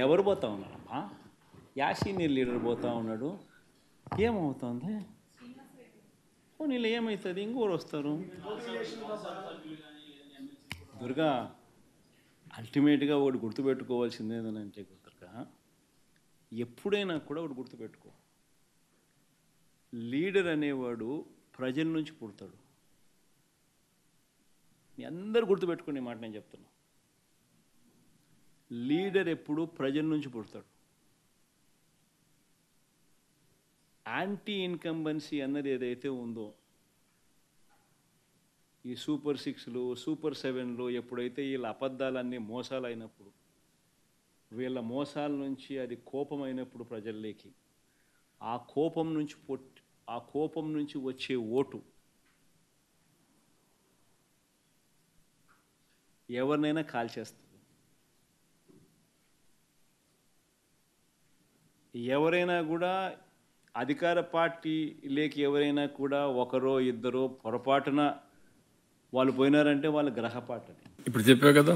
ఎవరు పోతా ఉన్నారమ్మా? యాసీనియర్ లీడర్ పోతా ఉన్నాడు. ఏమవుతుంది? నీళ్ళు ఏమవుతుంది? ఇంకోరు వస్తారు. దుర్గా, అల్టిమేట్గా ఒకటి గుర్తుపెట్టుకోవాల్సింది ఏంటంటే దుర్గా, ఎప్పుడైనా కూడా ఒకటి గుర్తుపెట్టుకో, లీడర్ అనేవాడు ప్రజల నుంచి పుడతాడు. మీ అందరు గుర్తుపెట్టుకునే మాట నేను చెప్తున్నా. లీడర్ ఎప్పుడు ప్రజల నుంచి పుడతాడు. యాంటీ ఇన్కంబెన్సీ అన్నది ఏదైతే ఉందో, ఈ సూపర్ 6లు సూపర్ 7లు ఎప్పుడైతే వీళ్ళ అబద్ధాలన్నీ మోసాలు అయినప్పుడు, వీళ్ళ మోసాల నుంచి అది కోపమైనప్పుడు ప్రజల్లోకి, ఆ కోపం నుంచి వచ్చే ఓటు ఎవరినైనా కాల్చేస్తుంది. ఎవరైనా కూడా అధికార పార్టీలోకి ఎవరైనా కూడా ఒకరో ఇద్దరో పొరపాటున వాళ్ళు పోయినారంటే వాళ్ళ గ్రహపాటని. ఇప్పుడు చెప్పా కదా,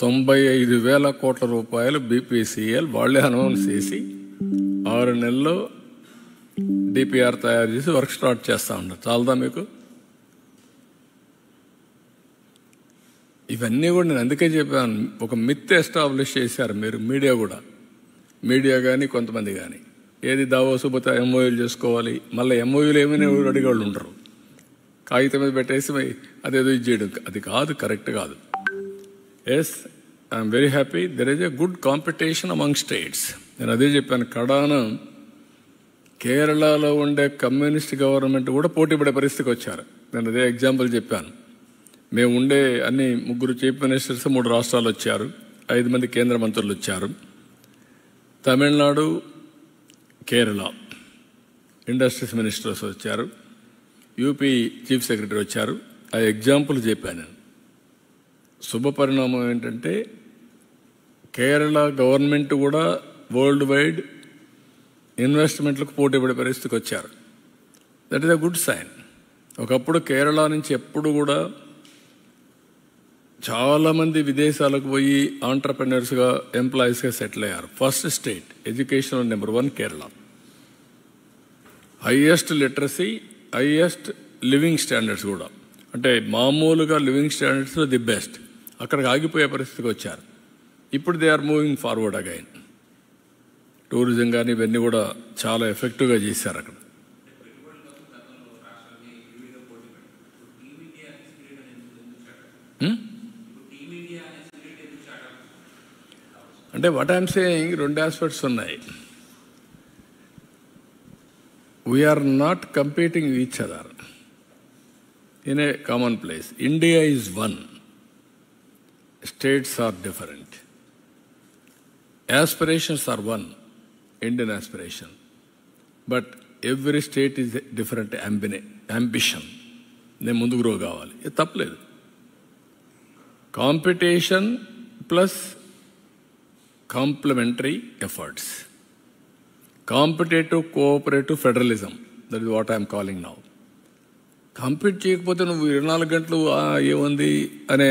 95,000 కోట్ల రూపాయలు బీపీసీఎల్ వాళ్ళే అనౌన్స్ చేసి 6 నెలల్లో డిపిఆర్ తయారు చేసి వర్క్ స్టార్ట్ చేస్తా ఉన్నారు. చాలదా మీకు? ఇవన్నీ కూడా నేను అందుకే చెప్పాను, ఒక మిత్ ఎస్టాబ్లిష్ చేశారు మీరు, మీడియా కానీ కొంతమంది కానీ. ఏది దావోసు పోతే ఎంఓయూలు చేసుకోవాలి, మళ్ళీ ఎంఓయూలు ఏమైనా అడిగేవాళ్ళు ఉండరు. కాగితం మీద పెట్టేసి అదేదో ఇది చేయడం, అది కాదు, కరెక్ట్ కాదు. Yes, I'm very happy there is a good competition among states. నేను అదే చెప్పాను, కడాన కేరళలో ఉండే కమ్యూనిస్ట్ గవర్నమెంట్ కూడా పోటీ పడే పరిస్థితికి వచ్చారు. నేను అదే ఎగ్జాంపుల్ చెప్పాను. మేము ఉండే అన్ని 3 చీఫ్ మినిస్టర్స్ 3 రాష్ట్రాలు వచ్చారు, 5 మంది కేంద్ర మంత్రులు వచ్చారు. తమిళనాడు, కేరళ ఇండస్ట్రీస్ మినిస్టర్స్ వచ్చారు, యూపీ చీఫ్ సెక్రటరీ వచ్చారు. ఆ ఎగ్జాంపుల్ చెప్పాను నేను. శుభ పరిణామం ఏంటంటే కేరళ గవర్నమెంట్ కూడా వరల్డ్ వైడ్ ఇన్వెస్ట్మెంట్లకు పోటీ పడే పరిస్థితికి వచ్చారు. That is a good sign. ఒకప్పుడు కేరళ నుంచి ఎప్పుడు కూడా చాలామంది విదేశాలకు పోయి ఆంటర్ప్రెన్యూర్స్గా, ఎంప్లాయీస్గా సెటిల్ అయ్యారు. First state education number 1 Kerala. Highest literacy, highest living standards కూడా, అంటే మామూలుగా లివింగ్ స్టాండర్డ్స్లో ది బెస్ట్. అక్కడికి ఆగిపోయే పరిస్థితికి వచ్చారు. ఇప్పుడు they are moving forward again. Tourism కానీ ఇవన్నీ కూడా చాలా ఎఫెక్టివ్గా చేశారు అక్కడ. అంటే వాట్ ఐఎమ్ సేయింగ్, 2 ఆస్పెక్ట్స్ ఉన్నాయి. We're not competing each other in a common place. India is one. States are different. Aspirations are one, Indian aspiration. But every state is different ambition. నేను ముందుకు గ్రో కావాలి, ఇది తప్పలేదు. Competition plus complementary efforts. Competitive cooperative federalism, that is what I'm calling now. Compete చేయకపోతే నువ్వు 24 గంటలు ఏముంది అనే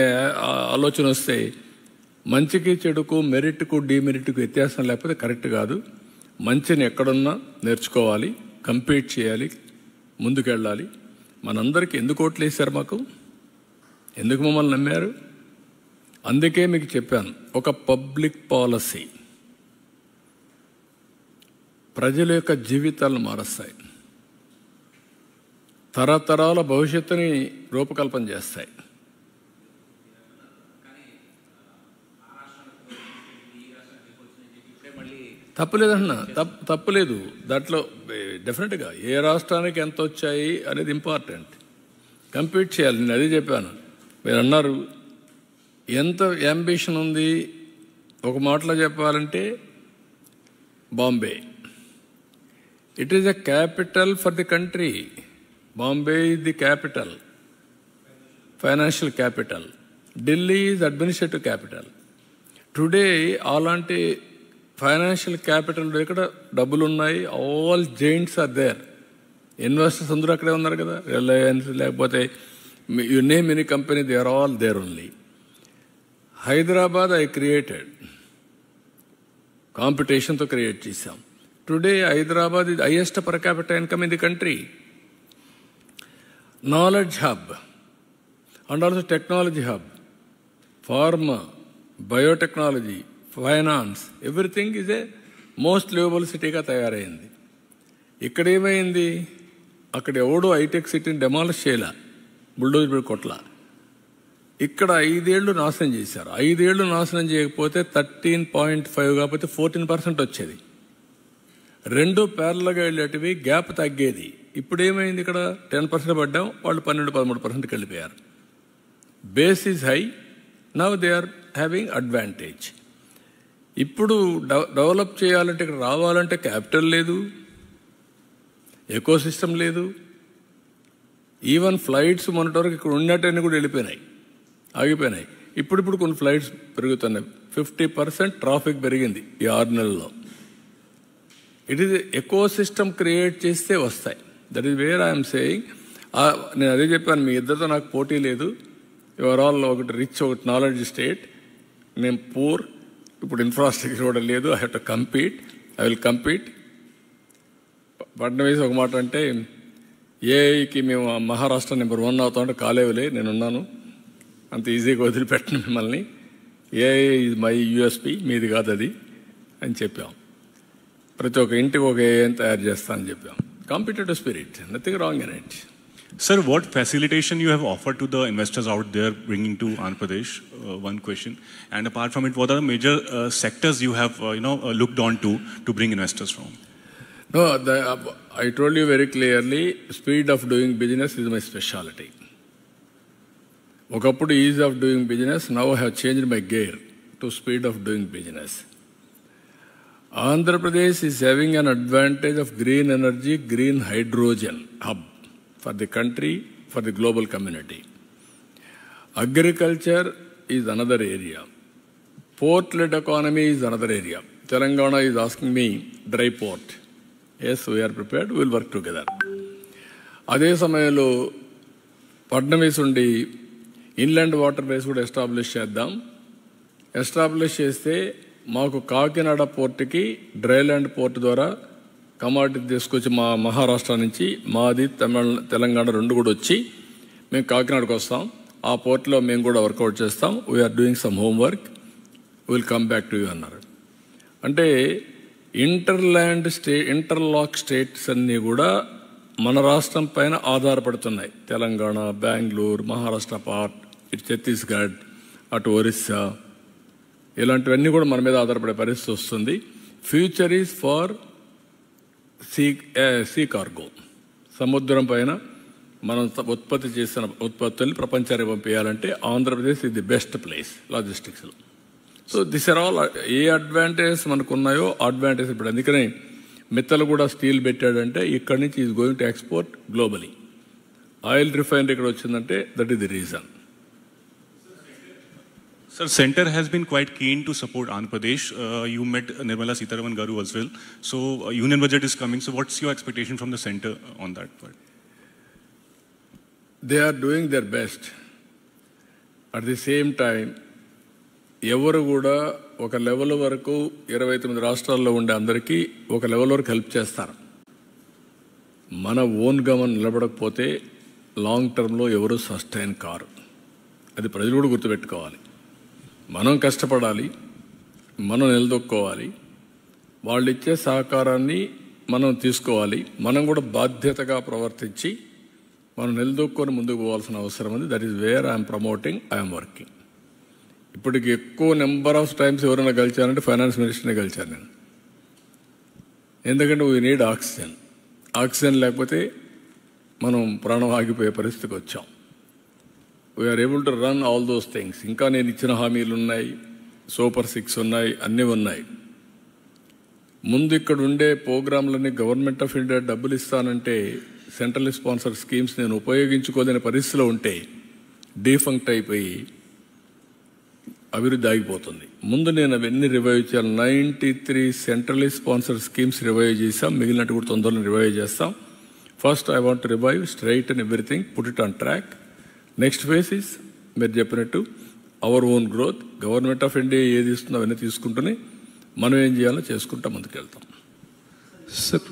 ఆలోచన వస్తే మంచికి చెడుకు, మెరిట్కు డిమెరిట్కు వ్యత్యాసం లేకపోతే కరెక్ట్ కాదు. మంచిని ఎక్కడున్నా నేర్చుకోవాలి, కంపీట్ చేయాలి, ముందుకెళ్ళాలి. మనందరికీ ఎందుకు ఓట్లు వేశారు? మాకు ఎందుకు మమ్మల్ని నమ్మారు? అందుకే మీకు చెప్పాను, ఒక పబ్లిక్ పాలసీ ప్రజల యొక్క జీవితాలను మారుస్తాయి, తరతరాల భవిష్యత్తుని రూపకల్పన చేస్తాయి. తప్పులేదన్నా, తప్పులేదు. దాంట్లో డెఫినెట్గా ఏ రాష్ట్రానికి ఎంత వచ్చాయి అనేది ఇంపార్టెంట్. కంపీట్ చేయాలి. నేను అదే చెప్పాను. మీరు అన్నారు ఎంత యాంబిషన్ ఉంది. ఒక మాటలో చెప్పాలంటే Bombay, it is a capital for the country. Bombay is the capital, financial capital. Delhi is administrative capital. Today, అలాంటి ఫైనాన్షియల్ క్యాపిటల్ ఇక్కడ డబ్బులు ఉన్నాయి. All giants are there. Investors అందరూ అక్కడే ఉన్నారు కదా. రిలయన్స్ లేకపోతే you name any company, they are all there only. Hyderabad I created, కాంపిటీషన్తో క్రియేట్ చేశాం. Today Hyderabad is highest per capita income in the country. Knowledge hub and also technology hub, pharma, biotechnology, finance, everything is a most livable cityగా తయారైంది. ఇక్కడ ఏమైంది, అక్కడ ఎవడో hitech సిటీని demolish చేయాల, bulldozer కొట్ల. ఇక్కడ 5 ఏళ్ళు నాశనం చేశారు. 5 ఏళ్ళు నాశనం చేయకపోతే 13.5 కాకపోతే 14% వచ్చేది. 2 ప్యారల్గా వెళ్ళేటివి, గ్యాప్ తగ్గేది. ఇప్పుడు ఏమైంది, ఇక్కడ 10% పడ్డాం, వాళ్ళు 12-13%కి వెళ్ళిపోయారు. Base is high, now they are having advantage. ఇప్పుడు డెవలప్ చేయాలంటే, ఇక్కడ రావాలంటే క్యాపిటల్ లేదు, ఎకో సిస్టమ్ లేదు. ఈవెన్ ఫ్లైట్స్ మొన్నటి వరకు ఇక్కడ ఉన్నట్టన్నీ కూడా వెళ్ళిపోయినాయి, ఆగిపోయినాయి. ఇప్పుడు కొన్ని ఫ్లైట్స్ పెరుగుతున్నాయి. 50% ట్రాఫిక్ పెరిగింది ఈ 6 నెలల్లో. It is eco system create చేస్తే వస్తాయి. That is where I'm saying. నేను అదే చెప్పాను, మీ ఇద్దరితో నాకు పోటీ లేదు. యువర్ ఆల్ ఒకటి రిచ్, ఒకటి నాలెడ్జ్ స్టేట్, నేను పూర్. ఇప్పుడు ఇన్ఫ్రాస్ట్రక్చర్ కూడా లేదు. I have to compete, I will compete. Fadnavis ఒక మాట అంటే, ఏఐకి మేము మహారాష్ట్ర నెంబర్ 1 అవుతామంటే కాలేవులే, నేనున్నాను, అంత ఈజీగా వదిలిపెట్టను మిమ్మల్ని. ఏఐ ఇది మై యూఎస్పీ, మీది కాదు అది అని చెప్పాం. ప్రతి ఒక్క ఇంటికి ఒక ఏఐ తయారు చేస్తానని చెప్పాం. Competitive spirit, nothing wrong in it. Sir, what facilitation you have offered to the investors out there bringing to Andhra Pradesh? One question. And apart from it, what are the major sectors you have looked on to bring investors from? No, I told you very clearly, speed of doing business is my specialty. ఒకప్పుడు is of doing business, now I have changed my gear to speed of doing business. Andhra Pradesh is having an advantage of green energy, green hydrogen hub for the country, for the global community. Agriculture is another area. Port-led economy is another area. Telangana is asking me, dry port. Yes, we are prepared, we will work together. అదే సమయంలో ఫడ్నవీస్ ఉండి inland water base కూడా establish చేద్దాం. Establish చేస్తే మాకు కాకినాడ పోర్టుకి dryland port ద్వారా commodity తీసుకొచ్చి మా మహారాష్ట్ర నుంచి, మాది తెలంగాణ 2 కూడా వచ్చి మేము కాకినాడకు వస్తాం. ఆ పోర్ట్లో మేము కూడా వర్కౌట్ చేస్తాం. We're doing some homework, will come back to you అన్నారు. అంటే ఇంటర్లాక్ స్టేట్స్ అన్నీ కూడా మన రాష్ట్రం పైన ఆధారపడుతున్నాయి. తెలంగాణ, బెంగళూరు, మహారాష్ట్ర పార్ట్, ఇటు ఛత్తీస్గఢ్, అటు ఒరిస్సా, ఇలాంటివన్నీ కూడా మన మీద ఆధారపడే పరిస్థితి వస్తుంది. Future is for sea cargo. సముద్రం పైన మనం ఉత్పత్తి చేసిన ఉత్పత్తుల్ని ప్రపంచానికి పంపించాలంటే ఆంధ్రప్రదేశ్ ఇది the best place లాజిస్టిక్స్లో. So this are all A advantages మనకు ఉన్నాయో అడ్వాంటేజ్. ఇప్పుడు అందుకనే మిత్తలు కూడా స్టీల్ పెట్టాడంటే ఇక్కడి నుంచి is going to export globally. Oil refinery ఇక్కడ వచ్చిందంటే that is the reason. Sir, Center has been quite keen to support Andhra Pradesh. You met Nirmala Sitharaman Garu as well. So, union budget is coming. So, what's your expectation from the Center on that part? They are doing their best. At the same time, ఎవరు కూడా ఒక level వరకు 29 రాష్ట్రాల్లో ఉండే అందరికీ ఒక level వరకు help చేస్తారు. మన ఓన్గా మనం నిలబడకపోతే లాంగ్ టర్మ్లో ఎవరు సస్టైన్ కారు. అది ప్రజలు కూడా గుర్తుపెట్టుకోవాలి. మనం కష్టపడాలి, మనం నిలదొక్కోవాలి, వాళ్ళు ఇచ్చే సహకారాన్ని మనం తీసుకోవాలి. మనం కూడా బాధ్యతగా ప్రవర్తించి మనం నిలదొక్కొని ముందుకు పోవాల్సిన అవసరం ఉంది. That is where I'm promoting, I'm working. ఇప్పటికి ఎక్కువ నెంబర్ ఆఫ్ టైమ్స్ ఎవరైనా గెలిచారంటే ఫైనాన్స్ మినిస్టర్నే గెలిచాను నేను. ఎందుకంటే వీ నీడ్ ఆక్సిజన్. ఆక్సిజన్ లేకపోతే మనం ప్రాణం ఆగిపోయే పరిస్థితికి వచ్చాం. We're able to run all those things. ఇంకా నేను ఇచ్చిన హామీలు ఉన్నాయి, సూపర్ 6 ఉన్నాయి, అన్నీ ఉన్నాయి. ముందు ఇక్కడ ఉండే ప్రోగ్రాంలన్నీ గవర్నమెంట్ ఆఫ్ ఇండియా డబ్బులు ఇస్తానంటే సెంట్రల్ స్పాన్సర్ స్కీమ్స్ నేను ఉపయోగించుకోలేని పరిస్థితిలో ఉంటే డీఫంక్ట్ అయిపోయి అభివృద్ధి ఆగిపోతుంది. ముందు నేను అవన్నీ రివైవ్ చేయాలి. 93 సెంట్రల్ స్పాన్సర్ స్కీమ్స్ రివైవ్ చేసాం. మిగిలినట్టు కూడా తొందరగా రివైవ్ చేస్తాం. First I want revive, straight and everything, put it on track. Next phase is మీరు చెప్పినట్టు our own growth. Government of India ఏది ఇస్తుందో అవన్నీ తీసుకుంటూనే మనం ఏం చేయాలో చేసుకుంటా ముందుకెళ్తాం. సార్